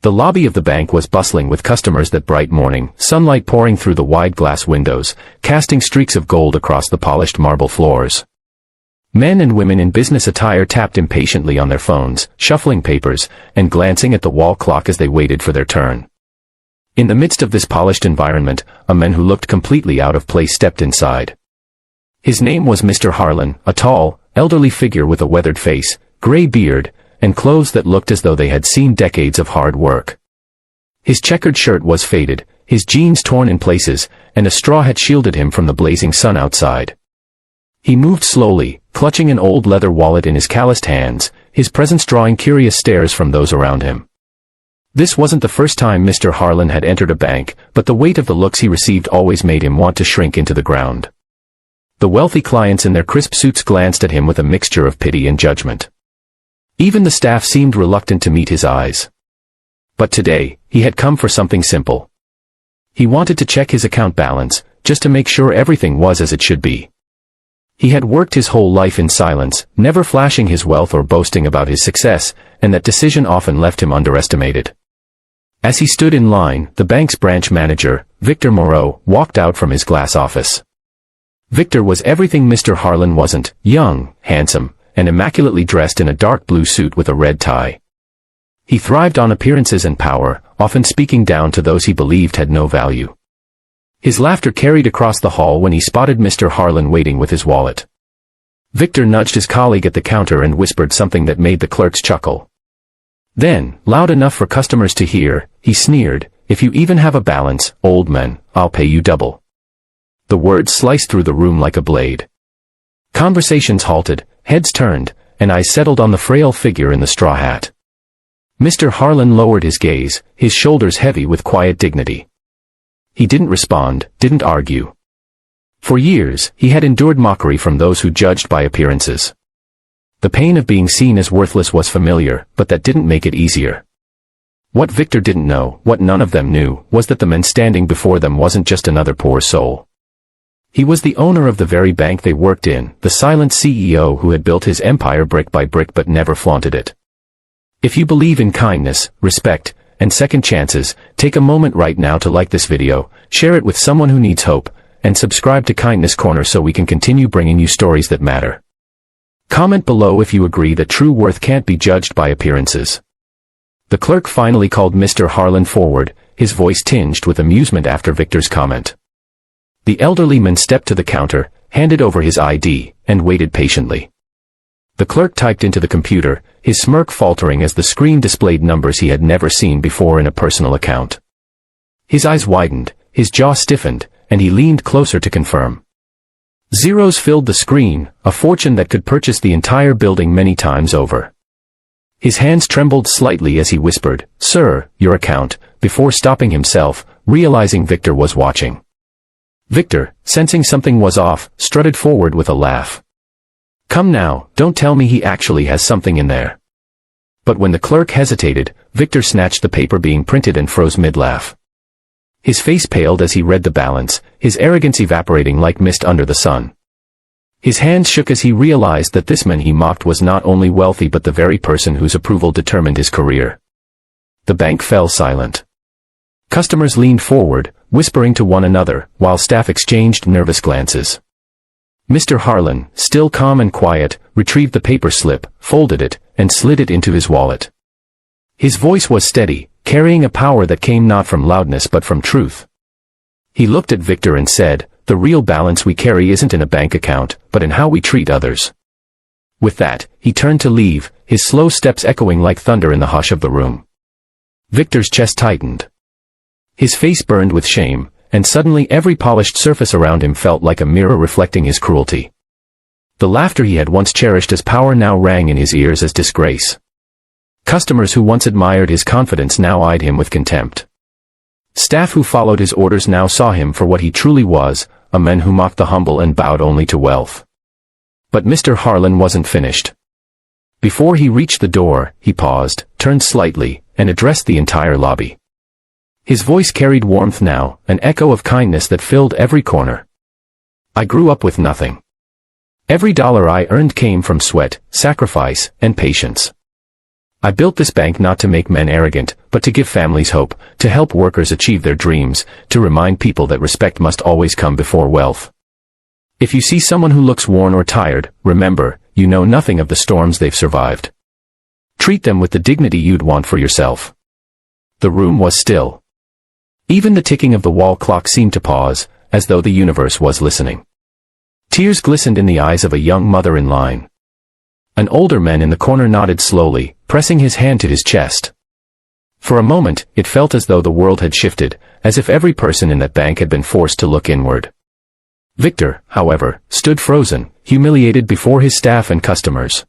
The lobby of the bank was bustling with customers that bright morning, sunlight pouring through the wide glass windows, casting streaks of gold across the polished marble floors. Men and women in business attire tapped impatiently on their phones, shuffling papers, and glancing at the wall clock as they waited for their turn. In the midst of this polished environment, a man who looked completely out of place stepped inside. His name was Mr. Harlan, a tall, elderly figure with a weathered face, gray beard, and clothes that looked as though they had seen decades of hard work. His checkered shirt was faded, his jeans torn in places, and a straw hat shielded him from the blazing sun outside. He moved slowly, clutching an old leather wallet in his calloused hands, his presence drawing curious stares from those around him. This wasn't the first time Mr. Harlan had entered a bank, but the weight of the looks he received always made him want to shrink into the ground. The wealthy clients in their crisp suits glanced at him with a mixture of pity and judgment. Even the staff seemed reluctant to meet his eyes. But today, he had come for something simple. He wanted to check his account balance, just to make sure everything was as it should be. He had worked his whole life in silence, never flashing his wealth or boasting about his success, and that decision often left him underestimated. As he stood in line, the bank's branch manager, Victor Moreau, walked out from his glass office. Victor was everything Mr. Harlan wasn't: young, handsome, and immaculately dressed in a dark blue suit with a red tie. He thrived on appearances and power, often speaking down to those he believed had no value. His laughter carried across the hall when he spotted Mr. Harlan waiting with his wallet. Victor nudged his colleague at the counter and whispered something that made the clerks chuckle. Then, loud enough for customers to hear, he sneered, "If you even have a balance, old man, I'll pay you double." The words sliced through the room like a blade. Conversations halted, heads turned, and eyes settled on the frail figure in the straw hat. Mr. Harlan lowered his gaze, his shoulders heavy with quiet dignity. He didn't respond, didn't argue. For years, he had endured mockery from those who judged by appearances. The pain of being seen as worthless was familiar, but that didn't make it easier. What Victor didn't know, what none of them knew, was that the man standing before them wasn't just another poor soul. He was the owner of the very bank they worked in, the silent CEO who had built his empire brick by brick but never flaunted it. If you believe in kindness, respect, and second chances, take a moment right now to like this video, share it with someone who needs hope, and subscribe to Kindness Corner so we can continue bringing you stories that matter. Comment below if you agree that true worth can't be judged by appearances. The clerk finally called Mr. Harlan forward, his voice tinged with amusement after Victor's comment. The elderly man stepped to the counter, handed over his ID, and waited patiently. The clerk typed into the computer, his smirk faltering as the screen displayed numbers he had never seen before in a personal account. His eyes widened, his jaw stiffened, and he leaned closer to confirm. Zeros filled the screen, a fortune that could purchase the entire building many times over. His hands trembled slightly as he whispered, "Sir, your account," before stopping himself, realizing Victor was watching. Victor, sensing something was off, strutted forward with a laugh. "Come now, don't tell me he actually has something in there." But when the clerk hesitated, Victor snatched the paper being printed and froze mid-laugh. His face paled as he read the balance, his arrogance evaporating like mist under the sun. His hands shook as he realized that this man he mocked was not only wealthy but the very person whose approval determined his career. The bank fell silent. Customers leaned forward, whispering to one another, while staff exchanged nervous glances. Mr. Harlan, still calm and quiet, retrieved the paper slip, folded it, and slid it into his wallet. His voice was steady, carrying a power that came not from loudness but from truth. He looked at Victor and said, "The real balance we carry isn't in a bank account, but in how we treat others." With that, he turned to leave, his slow steps echoing like thunder in the hush of the room. Victor's chest tightened. His face burned with shame, and suddenly every polished surface around him felt like a mirror reflecting his cruelty. The laughter he had once cherished as power now rang in his ears as disgrace. Customers who once admired his confidence now eyed him with contempt. Staff who followed his orders now saw him for what he truly was, a man who mocked the humble and bowed only to wealth. But Mr. Harlan wasn't finished. Before he reached the door, he paused, turned slightly, and addressed the entire lobby. His voice carried warmth now, an echo of kindness that filled every corner. "I grew up with nothing. Every dollar I earned came from sweat, sacrifice, and patience. I built this bank not to make men arrogant, but to give families hope, to help workers achieve their dreams, to remind people that respect must always come before wealth. If you see someone who looks worn or tired, remember, you know nothing of the storms they've survived. Treat them with the dignity you'd want for yourself. The room was still. Even the ticking of the wall clock seemed to pause, as though the universe was listening. Tears glistened in the eyes of a young mother in line. An older man in the corner nodded slowly, pressing his hand to his chest. For a moment, it felt as though the world had shifted, as if every person in that bank had been forced to look inward. Victor, however, stood frozen, humiliated before his staff and customers.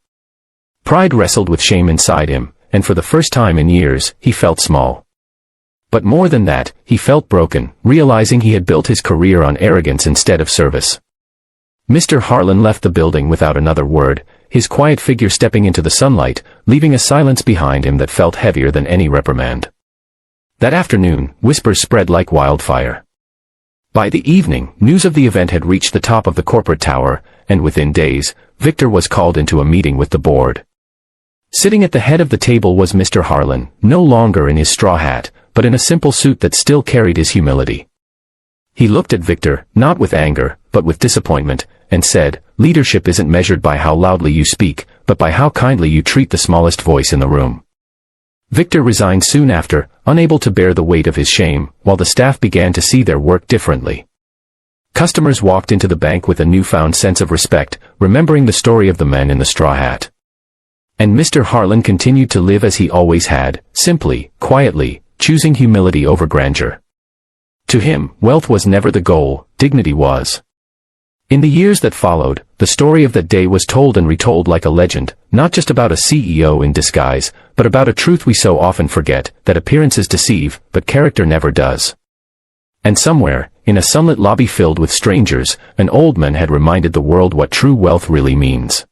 Pride wrestled with shame inside him, and for the first time in years, he felt small. But more than that, he felt broken, realizing he had built his career on arrogance instead of service. Mr. Harlan left the building without another word, his quiet figure stepping into the sunlight, leaving a silence behind him that felt heavier than any reprimand. That afternoon, whispers spread like wildfire. By the evening, news of the event had reached the top of the corporate tower, and within days, Victor was called into a meeting with the board. Sitting at the head of the table was Mr. Harlan, no longer in his straw hat, but in a simple suit that still carried his humility. He looked at Victor, not with anger, but with disappointment, and said, "Leadership isn't measured by how loudly you speak, but by how kindly you treat the smallest voice in the room." Victor resigned soon after, unable to bear the weight of his shame, while the staff began to see their work differently. Customers walked into the bank with a newfound sense of respect, remembering the story of the man in the straw hat. And Mr. Harlan continued to live as he always had, simply, quietly, choosing humility over grandeur. To him, wealth was never the goal, dignity was. In the years that followed, the story of that day was told and retold like a legend, not just about a CEO in disguise, but about a truth we so often forget, that appearances deceive, but character never does. And somewhere, in a sunlit lobby filled with strangers, an old man had reminded the world what true wealth really means.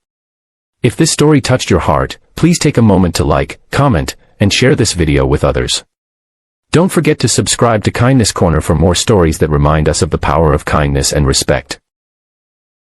If this story touched your heart, please take a moment to like, comment, and share this video with others. Don't forget to subscribe to Kindness Corner for more stories that remind us of the power of kindness and respect.